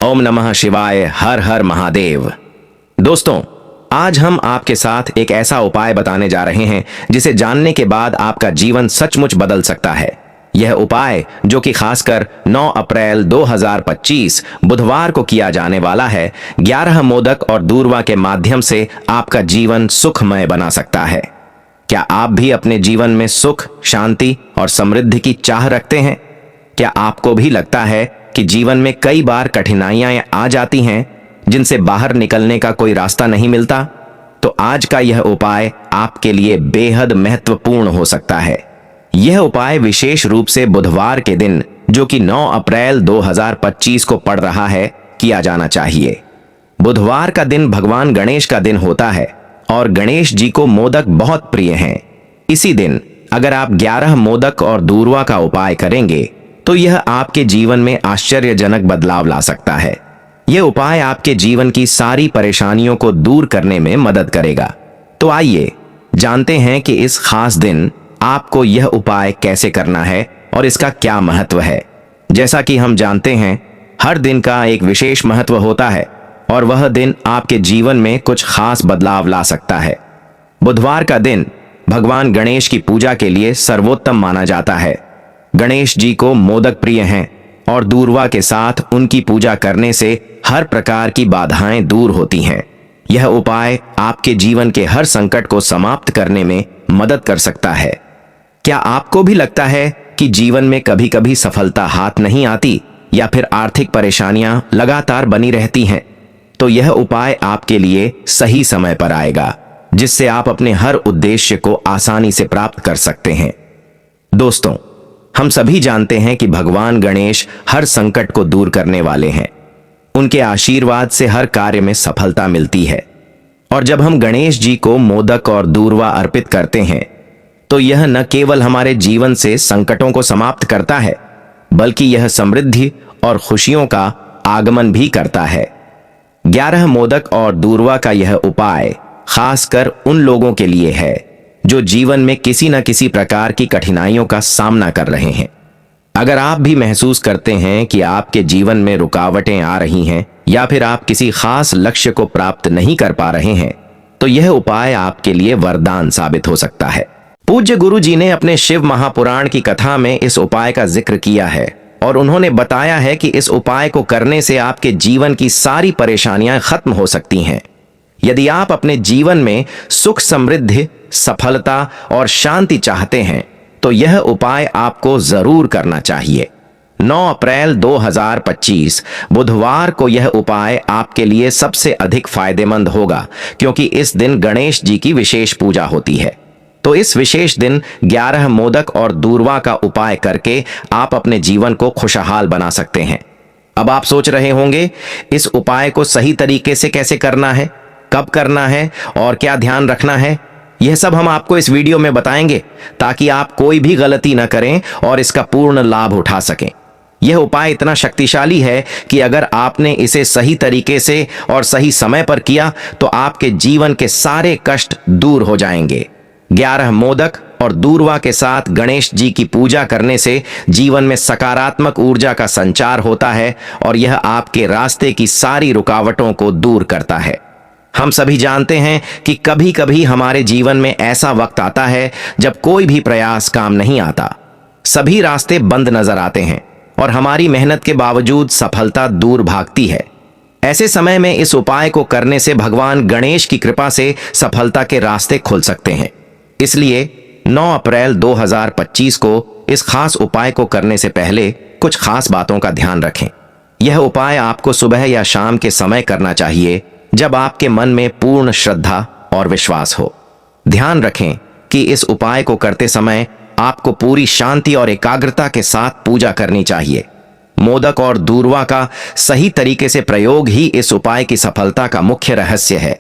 ओम नमः शिवाय। हर हर महादेव। दोस्तों, आज हम आपके साथ एक ऐसा उपाय बताने जा रहे हैं जिसे जानने के बाद आपका जीवन सचमुच बदल सकता है। यह उपाय, जो कि खासकर 9 अप्रैल 2025 बुधवार को किया जाने वाला है, 11 मोदक और दूर्वा के माध्यम से आपका जीवन सुखमय बना सकता है। क्या आप भी अपने जीवन में सुख, शांति और समृद्धि की चाह रखते हैं? क्या आपको भी लगता है कि जीवन में कई बार कठिनाइयां आ जाती हैं जिनसे बाहर निकलने का कोई रास्ता नहीं मिलता? तो आज का यह उपाय आपके लिए बेहद महत्वपूर्ण हो सकता है। यह उपाय विशेष रूप से बुधवार के दिन, जो कि 9 अप्रैल 2025 को पड़ रहा है, किया जाना चाहिए। बुधवार का दिन भगवान गणेश का दिन होता है और गणेश जी को मोदक बहुत प्रिय हैं। इसी दिन अगर आप 11 मोदक और दूर्वा का उपाय करेंगे तो यह आपके जीवन में आश्चर्यजनक बदलाव ला सकता है। यह उपाय आपके जीवन की सारी परेशानियों को दूर करने में मदद करेगा। तो आइए जानते हैं कि इस खास दिन आपको यह उपाय कैसे करना है और इसका क्या महत्व है। जैसा कि हम जानते हैं, हर दिन का एक विशेष महत्व होता है और वह दिन आपके जीवन में कुछ खास बदलाव ला सकता है। बुधवार का दिन भगवान गणेश की पूजा के लिए सर्वोत्तम माना जाता है। गणेश जी को मोदक प्रिय हैं और दूर्वा के साथ उनकी पूजा करने से हर प्रकार की बाधाएं दूर होती हैं। यह उपाय आपके जीवन के हर संकट को समाप्त करने में मदद कर सकता है। क्या आपको भी लगता है कि जीवन में कभी कभी सफलता हाथ नहीं आती या फिर आर्थिक परेशानियां लगातार बनी रहती हैं? तो यह उपाय आपके लिए सही समय पर आएगा, जिससे आप अपने हर उद्देश्य को आसानी से प्राप्त कर सकते हैं। दोस्तों, हम सभी जानते हैं कि भगवान गणेश हर संकट को दूर करने वाले हैं। उनके आशीर्वाद से हर कार्य में सफलता मिलती है। और जब हम गणेश जी को मोदक और दूर्वा अर्पित करते हैं तो यह न केवल हमारे जीवन से संकटों को समाप्त करता है, बल्कि यह समृद्धि और खुशियों का आगमन भी करता है। 11 मोदक और दूर्वा का यह उपाय खासकर उन लोगों के लिए है जो जीवन में किसी न किसी प्रकार की कठिनाइयों का सामना कर रहे हैं। अगर आप भी महसूस करते हैं कि आपके जीवन में रुकावटें आ रही हैं या फिर आप किसी खास लक्ष्य को प्राप्त नहीं कर पा रहे हैं, तो यह उपाय आपके लिए वरदान साबित हो सकता है। पूज्य गुरु जी ने अपने शिव महापुराण की कथा में इस उपाय का जिक्र किया है और उन्होंने बताया है कि इस उपाय को करने से आपके जीवन की सारी परेशानियां खत्म हो सकती हैं। यदि आप अपने जीवन में सुख, समृद्धि, सफलता और शांति चाहते हैं तो यह उपाय आपको जरूर करना चाहिए। 9 अप्रैल 2025 बुधवार को यह उपाय आपके लिए सबसे अधिक फायदेमंद होगा, क्योंकि इस दिन गणेश जी की विशेष पूजा होती है। तो इस विशेष दिन 11 मोदक और दूर्वा का उपाय करके आप अपने जीवन को खुशहाल बना सकते हैं। अब आप सोच रहे होंगे, इस उपाय को सही तरीके से कैसे करना है, कब करना है और क्या ध्यान रखना है? यह सब हम आपको इस वीडियो में बताएंगे ताकि आप कोई भी गलती न करें और इसका पूर्ण लाभ उठा सकें। यह उपाय इतना शक्तिशाली है कि अगर आपने इसे सही तरीके से और सही समय पर किया तो आपके जीवन के सारे कष्ट दूर हो जाएंगे। 11 मोदक और दूर्वा के साथ गणेश जी की पूजा करने से जीवन में सकारात्मक ऊर्जा का संचार होता है और यह आपके रास्ते की सारी रुकावटों को दूर करता है। हम सभी जानते हैं कि कभी कभी हमारे जीवन में ऐसा वक्त आता है जब कोई भी प्रयास काम नहीं आता। सभी रास्ते बंद नजर आते हैं और हमारी मेहनत के बावजूद सफलता दूर भागती है। ऐसे समय में इस उपाय को करने से भगवान गणेश की कृपा से सफलता के रास्ते खुल सकते हैं। इसलिए 9 अप्रैल 2025 को इस खास उपाय को करने से पहले कुछ खास बातों का ध्यान रखें। यह उपाय आपको सुबह या शाम के समय करना चाहिए, जब आपके मन में पूर्ण श्रद्धा और विश्वास हो। ध्यान रखें कि इस उपाय को करते समय आपको पूरी शांति और एकाग्रता के साथ पूजा करनी चाहिए। मोदक और दूर्वा का सही तरीके से प्रयोग ही इस उपाय की सफलता का मुख्य रहस्य है।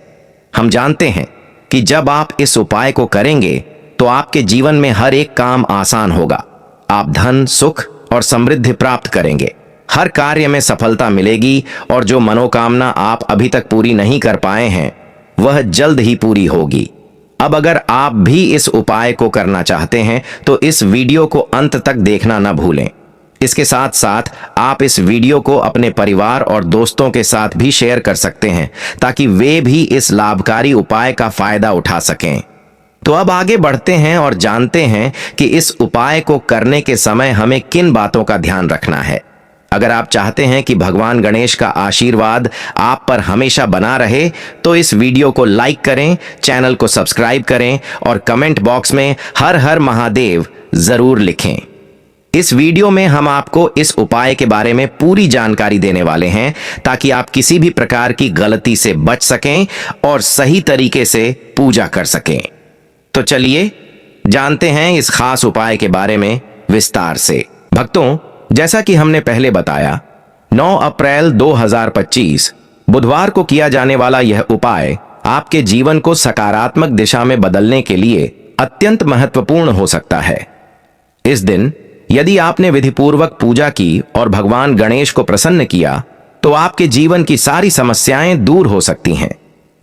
हम जानते हैं कि जब आप इस उपाय को करेंगे तो आपके जीवन में हर एक काम आसान होगा। आप धन, सुख और समृद्धि प्राप्त करेंगे। हर कार्य में सफलता मिलेगी और जो मनोकामना आप अभी तक पूरी नहीं कर पाए हैं वह जल्द ही पूरी होगी। अब अगर आप भी इस उपाय को करना चाहते हैं तो इस वीडियो को अंत तक देखना न भूलें। इसके साथ साथ आप इस वीडियो को अपने परिवार और दोस्तों के साथ भी शेयर कर सकते हैं ताकि वे भी इस लाभकारी उपाय का फायदा उठा सकें। तो अब आगे बढ़ते हैं और जानते हैं कि इस उपाय को करने के समय हमें किन बातों का ध्यान रखना है। अगर आप चाहते हैं कि भगवान गणेश का आशीर्वाद आप पर हमेशा बना रहे तो इस वीडियो को लाइक करें, चैनल को सब्सक्राइब करें और कमेंट बॉक्स में हर हर महादेव जरूर लिखें। इस वीडियो में हम आपको इस उपाय के बारे में पूरी जानकारी देने वाले हैं ताकि आप किसी भी प्रकार की गलती से बच सकें और सही तरीके से पूजा कर सकें। तो चलिए जानते हैं इस खास उपाय के बारे में विस्तार से। भक्तों, जैसा कि हमने पहले बताया, 9 अप्रैल 2025 बुधवार को किया जाने वाला यह उपाय आपके जीवन को सकारात्मक दिशा में बदलने के लिए अत्यंत महत्वपूर्ण हो सकता है। इस दिन यदि आपने विधिपूर्वक पूजा की और भगवान गणेश को प्रसन्न किया तो आपके जीवन की सारी समस्याएं दूर हो सकती हैं।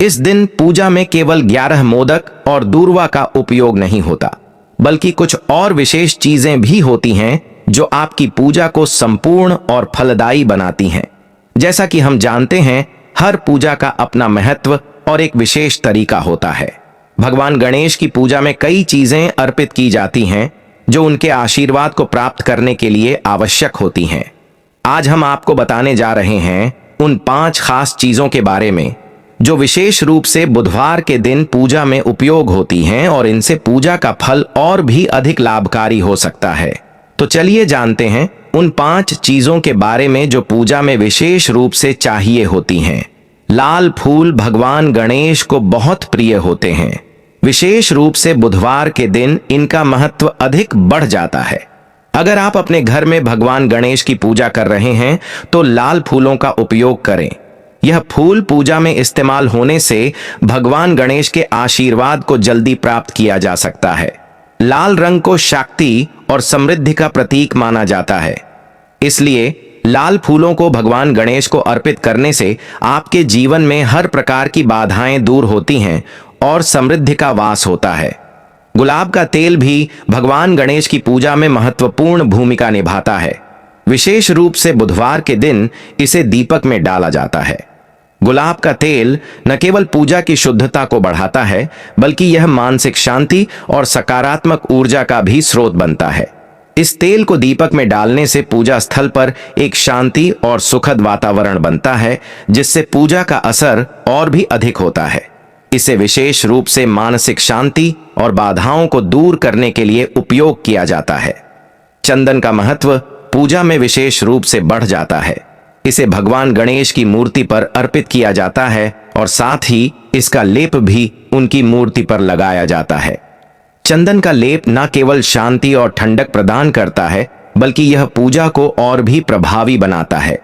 इस दिन पूजा में केवल 11 मोदक और दूर्वा का उपयोग नहीं होता, बल्कि कुछ और विशेष चीजें भी होती हैं जो आपकी पूजा को संपूर्ण और फलदायी बनाती हैं। जैसा कि हम जानते हैं, हर पूजा का अपना महत्व और एक विशेष तरीका होता है। भगवान गणेश की पूजा में कई चीजें अर्पित की जाती हैं जो उनके आशीर्वाद को प्राप्त करने के लिए आवश्यक होती हैं। आज हम आपको बताने जा रहे हैं उन 5 खास चीजों के बारे में जो विशेष रूप से बुधवार के दिन पूजा में उपयोग होती हैं और इनसे पूजा का फल और भी अधिक लाभकारी हो सकता है। तो चलिए जानते हैं उन 5 चीजों के बारे में जो पूजा में विशेष रूप से चाहिए होती हैं। लाल फूल भगवान गणेश को बहुत प्रिय होते हैं। विशेष रूप से बुधवार के दिन इनका महत्व अधिक बढ़ जाता है। अगर आप अपने घर में भगवान गणेश की पूजा कर रहे हैं तो लाल फूलों का उपयोग करें। यह फूल पूजा में इस्तेमाल होने से भगवान गणेश के आशीर्वाद को जल्दी प्राप्त किया जा सकता है। लाल रंग को शक्ति और समृद्धि का प्रतीक माना जाता है, इसलिए लाल फूलों को भगवान गणेश को अर्पित करने से आपके जीवन में हर प्रकार की बाधाएं दूर होती हैं और समृद्धि का वास होता है। गुलाब का तेल भी भगवान गणेश की पूजा में महत्वपूर्ण भूमिका निभाता है। विशेष रूप से बुधवार के दिन इसे दीपक में डाला जाता है। गुलाब का तेल न केवल पूजा की शुद्धता को बढ़ाता है, बल्कि यह मानसिक शांति और सकारात्मक ऊर्जा का भी स्रोत बनता है। इस तेल को दीपक में डालने से पूजा स्थल पर एक शांति और सुखद वातावरण बनता है, जिससे पूजा का असर और भी अधिक होता है। इसे विशेष रूप से मानसिक शांति और बाधाओं को दूर करने के लिए उपयोग किया जाता है। चंदन का महत्व पूजा में विशेष रूप से बढ़ जाता है। इसे भगवान गणेश की मूर्ति पर अर्पित किया जाता है और साथ ही इसका लेप भी उनकी मूर्ति पर लगाया जाता है। चंदन का लेप न केवल शांति और ठंडक प्रदान करता है, बल्कि यह पूजा को और भी प्रभावी बनाता है।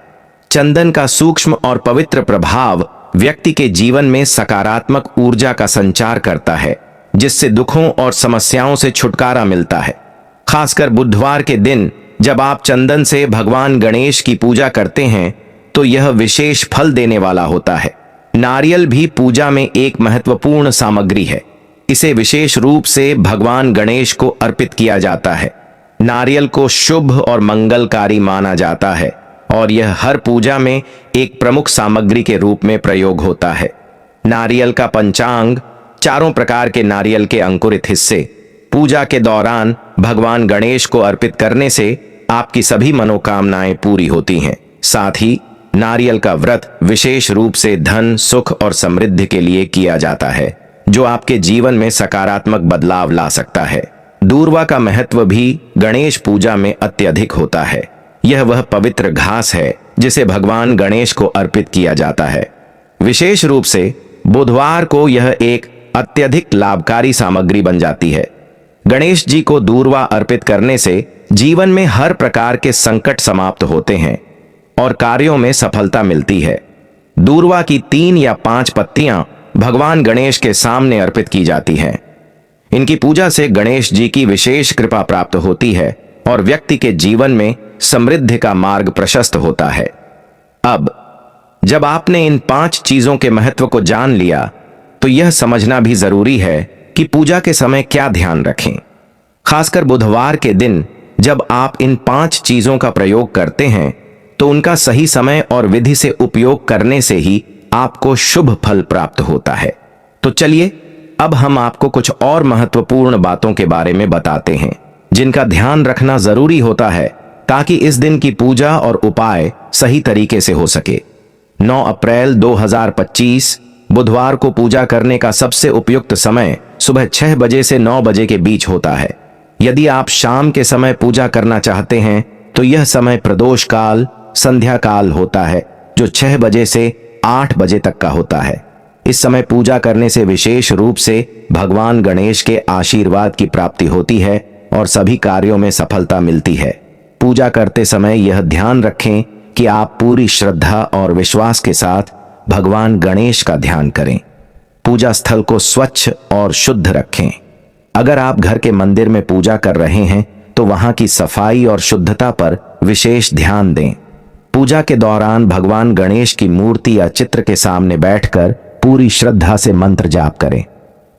चंदन का सूक्ष्म और पवित्र प्रभाव व्यक्ति के जीवन में सकारात्मक ऊर्जा का संचार करता है, जिससे दुखों और समस्याओं से छुटकारा मिलता है। खासकर बुधवार के दिन जब आप चंदन से भगवान गणेश की पूजा करते हैं तो यह विशेष फल देने वाला होता है। नारियल भी पूजा में एक महत्वपूर्ण सामग्री है। इसे विशेष रूप से भगवान गणेश को अर्पित किया जाता है। नारियल को शुभ और मंगलकारी माना जाता है और यह हर पूजा में एक प्रमुख सामग्री के रूप में प्रयोग होता है। नारियल का पंचांग, 4 प्रकार के नारियल के अंकुरित हिस्से, पूजा के दौरान भगवान गणेश को अर्पित करने से आपकी सभी मनोकामनाएं पूरी होती हैं। साथ ही नारियल का व्रत विशेष रूप से धन, सुख और समृद्धि के लिए किया जाता है, जो आपके जीवन में सकारात्मक बदलाव ला सकता है। दूर्वा का महत्व भी गणेश पूजा में अत्यधिक होता है। यह वह पवित्र घास है जिसे भगवान गणेश को अर्पित किया जाता है। विशेष रूप से बुधवार को यह एक अत्यधिक लाभकारी सामग्री बन जाती है। गणेश जी को दूर्वा अर्पित करने से जीवन में हर प्रकार के संकट समाप्त होते हैं और कार्यों में सफलता मिलती है। दूर्वा की 3 या 5 पत्तियां भगवान गणेश के सामने अर्पित की जाती हैं। इनकी पूजा से गणेश जी की विशेष कृपा प्राप्त होती है और व्यक्ति के जीवन में समृद्धि का मार्ग प्रशस्त होता है। अब जब आपने इन 5 चीजों के महत्व को जान लिया तो यह समझना भी जरूरी है कि पूजा के समय क्या ध्यान रखें। खासकर बुधवार के दिन जब आप इन 5 चीजों का प्रयोग करते हैं तो उनका सही समय और विधि से उपयोग करने से ही आपको शुभ फल प्राप्त होता है। तो चलिए अब हम आपको कुछ और महत्वपूर्ण बातों के बारे में बताते हैं जिनका ध्यान रखना जरूरी होता है ताकि इस दिन की पूजा और उपाय सही तरीके से हो सके। 9 अप्रैल 2025 बुधवार को पूजा करने का सबसे उपयुक्त समय सुबह 6 बजे से 9 बजे के बीच होता है। यदि आप शाम के समय पूजा करना चाहते हैं तो यह समय प्रदोष काल संध्या काल होता है जो 6 बजे से 8 बजे तक का होता है। इस समय पूजा करने से विशेष रूप से भगवान गणेश के आशीर्वाद की प्राप्ति होती है और सभी कार्यों में सफलता मिलती है। पूजा करते समय यह ध्यान रखें कि आप पूरी श्रद्धा और विश्वास के साथ भगवान गणेश का ध्यान करें। पूजा स्थल को स्वच्छ और शुद्ध रखें। अगर आप घर के मंदिर में पूजा कर रहे हैं तो वहां की सफाई और शुद्धता पर विशेष ध्यान दें। पूजा के दौरान भगवान गणेश की मूर्ति या चित्र के सामने बैठकर पूरी श्रद्धा से मंत्र जाप करें।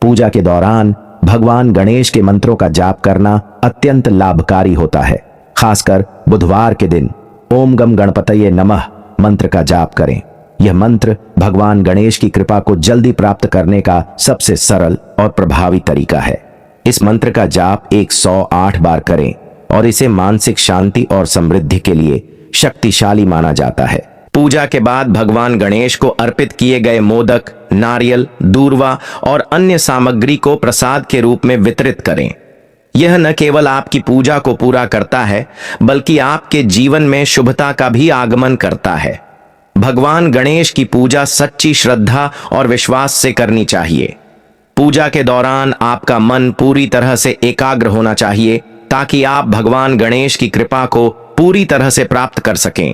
पूजा के दौरान भगवान गणेश के मंत्रों का जाप करना अत्यंत लाभकारी होता है। खासकर बुधवार के दिन ओम गम गणपतये नमः मंत्र का जाप करें। यह मंत्र भगवान गणेश की कृपा को जल्दी प्राप्त करने का सबसे सरल और प्रभावी तरीका है। इस मंत्र का जाप 108 बार करें और इसे मानसिक शांति और समृद्धि के लिए शक्तिशाली माना जाता है। पूजा के बाद भगवान गणेश को अर्पित किए गए मोदक, नारियल, दूर्वा और अन्य सामग्री को प्रसाद के रूप में वितरित करें। यह न केवल आपकी पूजा को पूरा करता है बल्कि आपके जीवन में शुभता का भी आगमन करता है। भगवान गणेश की पूजा सच्ची श्रद्धा और विश्वास से करनी चाहिए। पूजा के दौरान आपका मन पूरी तरह से एकाग्र होना चाहिए ताकि आप भगवान गणेश की कृपा को पूरी तरह से प्राप्त कर सकें।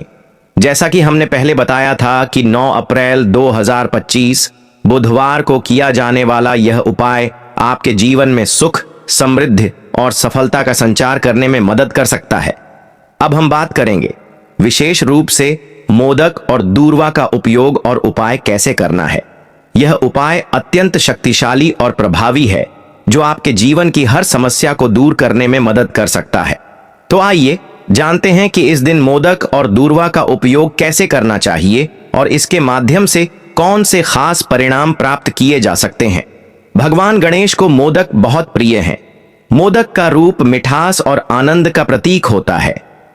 जैसा कि हमने पहले बताया था कि 9 अप्रैल 2025 बुधवार को किया जाने वाला यह उपाय आपके जीवन में सुख, समृद्धि और सफलता का संचार करने में मदद कर सकता है। अब हम बात करेंगे विशेष रूप से मोदक और दूर्वा का उपयोग और उपाय कैसे करना है। यह उपाय अत्यंत शक्तिशाली और प्रभावी है जो आपके जीवन की हर समस्या को दूर करने में मदद कर सकता है। तो आइए जानते हैं कि इस दिन मोदक और दूर्वा का उपयोग कैसे करना चाहिए और इसके माध्यम से कौन से खास परिणाम प्राप्त किए जा सकते हैं। भगवान गणेश को मोदक बहुत प्रिय हैं। मोदक का रूप मिठास और आनंद का प्रतीक होता है।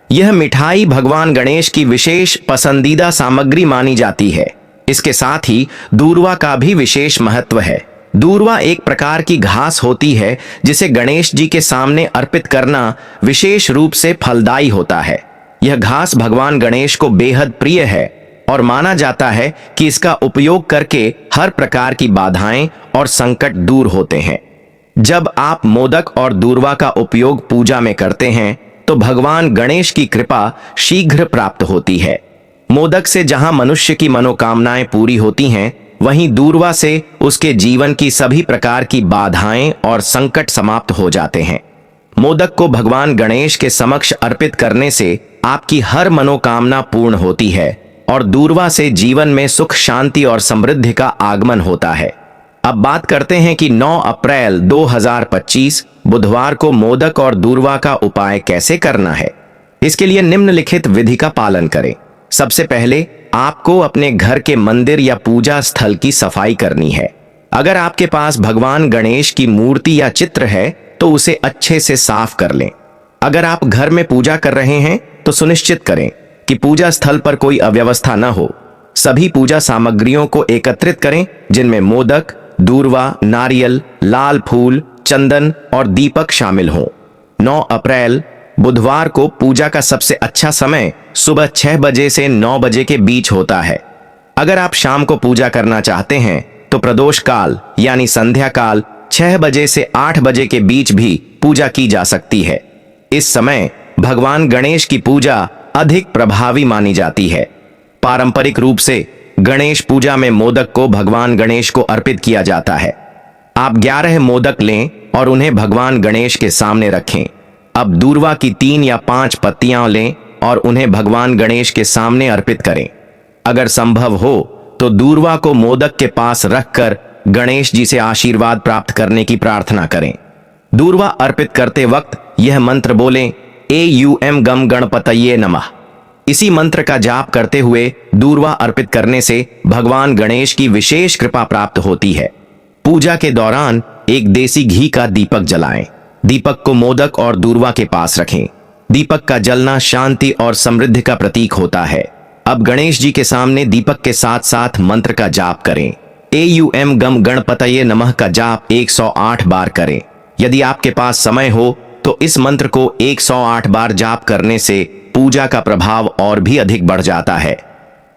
यह मिठाई भगवान गणेश की विशेष पसंदीदा सामग्री मानी जाती है। इसके साथ ही दूर्वा का भी विशेष महत्व है। दूर्वा एक प्रकार की घास होती है जिसे गणेश जी के सामने अर्पित करना विशेष रूप से फलदायी होता है। यह घास भगवान गणेश को बेहद प्रिय है और माना जाता है कि इसका उपयोग करके हर प्रकार की बाधाएं और संकट दूर होते हैं। जब आप मोदक और दूर्वा का उपयोग पूजा में करते हैं तो भगवान गणेश की कृपा शीघ्र प्राप्त होती है। मोदक से जहां मनुष्य की मनोकामनाएं पूरी होती हैं, वहीं दूर्वा से उसके जीवन की सभी प्रकार की बाधाएं और संकट समाप्त हो जाते हैं। मोदक को भगवान गणेश के समक्ष अर्पित करने से आपकी हर मनोकामना पूर्ण होती है और दूर्वा से जीवन में सुख, शांति और समृद्धि का आगमन होता है। अब बात करते हैं कि 9 अप्रैल 2025 बुधवार को मोदक और दूर्वा का उपाय कैसे करना है। इसके लिए निम्नलिखित विधि का पालन करें। सबसे पहले आपको अपने घर के मंदिर या पूजा स्थल की सफाई करनी है। अगर आपके पास भगवान गणेश की मूर्ति या चित्र है तो उसे अच्छे से साफ कर लें। अगर आप घर में पूजा कर रहे हैं तो सुनिश्चित करें कि पूजा स्थल पर कोई अव्यवस्था न हो। सभी पूजा सामग्रियों को एकत्रित करें जिनमें मोदक, दूर्वा, नारियल, लाल फूल, चंदन और दीपक शामिल हों। 9 अप्रैल बुधवार को पूजा का सबसे अच्छा समय सुबह 6 बजे से 9 बजे के बीच होता है। अगर आप शाम को पूजा करना चाहते हैं तो प्रदोष काल यानी संध्या काल 6 बजे से 8 बजे के बीच भी पूजा की जा सकती है। इस समय भगवान गणेश की पूजा अधिक प्रभावी मानी जाती है। पारंपरिक रूप से गणेश पूजा में मोदक को भगवान गणेश को अर्पित किया जाता है। आप 11 मोदक लें और उन्हें भगवान गणेश के सामने रखें। अब दूर्वा की 3 या 5 पत्तियां लें और उन्हें भगवान गणेश के सामने अर्पित करें। अगर संभव हो तो दूर्वा को मोदक के पास रखकर गणेश जी से आशीर्वाद प्राप्त करने की प्रार्थना करें। दूर्वा अर्पित करते वक्त यह मंत्र बोलें, AUM गम गणपतये नमः। इसी मंत्र का जाप करते हुए दूर्वा अर्पित करने से भगवान गणेश की विशेष कृपा प्राप्त होती है। पूजा के दौरान एक देसी घी का दीपक जलाएं। दीपक को मोदक और दूर्वा के पास रखें। दीपक का जलना शांति और समृद्धि का प्रतीक होता है। अब गणेश जी के सामने दीपक के साथ साथ मंत्र का जाप करें। AUM गम गणपतये नमः का जाप 108 बार करें। यदि आपके पास समय हो तो इस मंत्र को 108 बार जाप करने से पूजा का प्रभाव और भी अधिक बढ़ जाता है।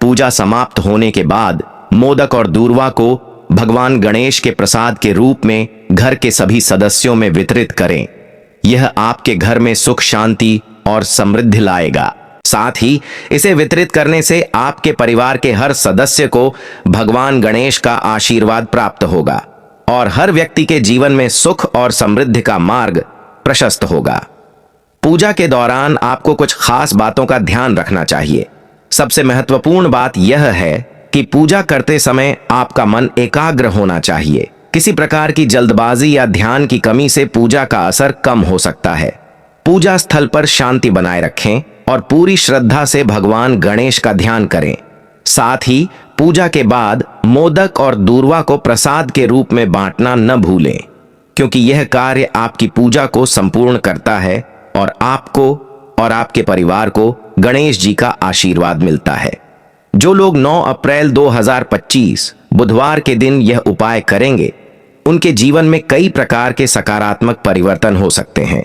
पूजा समाप्त होने के बाद मोदक और दूर्वा को भगवान गणेश के प्रसाद के रूप में घर के सभी सदस्यों में वितरित करें। यह आपके घर में सुख शांति और समृद्धि लाएगा। साथ ही इसे वितरित करने से आपके परिवार के हर सदस्य को भगवान गणेश का आशीर्वाद प्राप्त होगा और हर व्यक्ति के जीवन में सुख और समृद्धि का मार्ग प्रशस्त होगा। पूजा के दौरान आपको कुछ खास बातों का ध्यान रखना चाहिए। सबसे महत्वपूर्ण बात यह है कि पूजा करते समय आपका मन एकाग्र होना चाहिए। किसी प्रकार की जल्दबाजी या ध्यान की कमी से पूजा का असर कम हो सकता है। पूजा स्थल पर शांति बनाए रखें और पूरी श्रद्धा से भगवान गणेश का ध्यान करें। साथ ही पूजा के बाद मोदक और दूर्वा को प्रसाद के रूप में बांटना न भूलें, क्योंकि यह कार्य आपकी पूजा को संपूर्ण करता है और आपको और आपके परिवार को गणेश जी का आशीर्वाद मिलता है। जो लोग 9 अप्रैल 2025 बुधवार के दिन यह उपाय करेंगे, उनके जीवन में कई प्रकार के सकारात्मक परिवर्तन हो सकते हैं।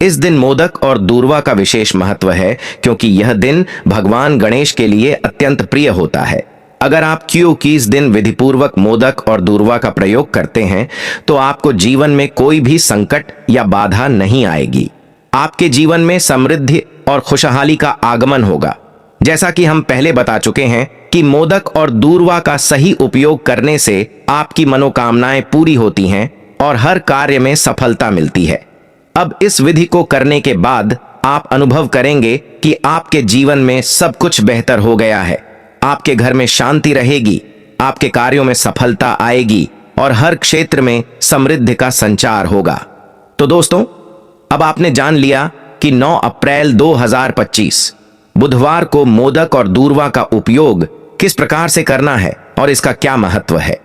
इस दिन मोदक और दूर्वा का विशेष महत्व है, क्योंकि यह दिन भगवान गणेश के लिए अत्यंत प्रिय होता है। अगर आप क्योंकि इस दिन विधिपूर्वक मोदक और दूर्वा का प्रयोग करते हैं तो आपको जीवन में कोई भी संकट या बाधा नहीं आएगी। आपके जीवन में समृद्धि और खुशहाली का आगमन होगा। जैसा कि हम पहले बता चुके हैं कि मोदक और दूर्वा का सही उपयोग करने से आपकी मनोकामनाएं पूरी होती हैं और हर कार्य में सफलता मिलती है। अब इस विधि को करने के बाद आप अनुभव करेंगे कि आपके जीवन में सब कुछ बेहतर हो गया है। आपके घर में शांति रहेगी, आपके कार्यों में सफलता आएगी और हर क्षेत्र में समृद्धि का संचार होगा। तो दोस्तों, अब आपने जान लिया कि 9 अप्रैल 2025 बुधवार को मोदक और दूर्वा का उपयोग किस प्रकार से करना है और इसका क्या महत्व है।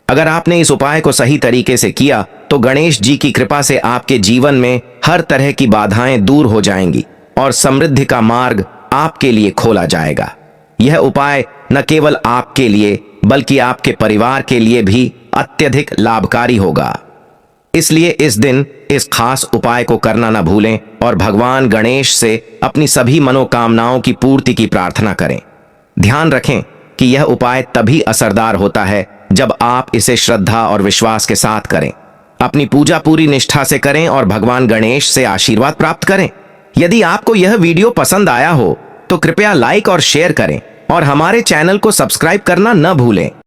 अगर आपने इस उपाय को सही तरीके से किया तो गणेश जी की कृपा से आपके जीवन में हर तरह की बाधाएं दूर हो जाएंगी और समृद्धि का मार्ग आपके लिए खोला जाएगा। यह उपाय न केवल आपके लिए बल्कि आपके परिवार के लिए भी अत्यधिक लाभकारी होगा। इसलिए इस दिन इस खास उपाय को करना न भूलें और भगवान गणेश से अपनी सभी मनोकामनाओं की पूर्ति की प्रार्थना करें। ध्यान रखें कि यह उपाय तभी असरदार होता है जब आप इसे श्रद्धा और विश्वास के साथ करें। अपनी पूजा पूरी निष्ठा से करें और भगवान गणेश से आशीर्वाद प्राप्त करें। यदि आपको यह वीडियो पसंद आया हो तो कृपया लाइक और शेयर करें और हमारे चैनल को सब्सक्राइब करना न भूलें।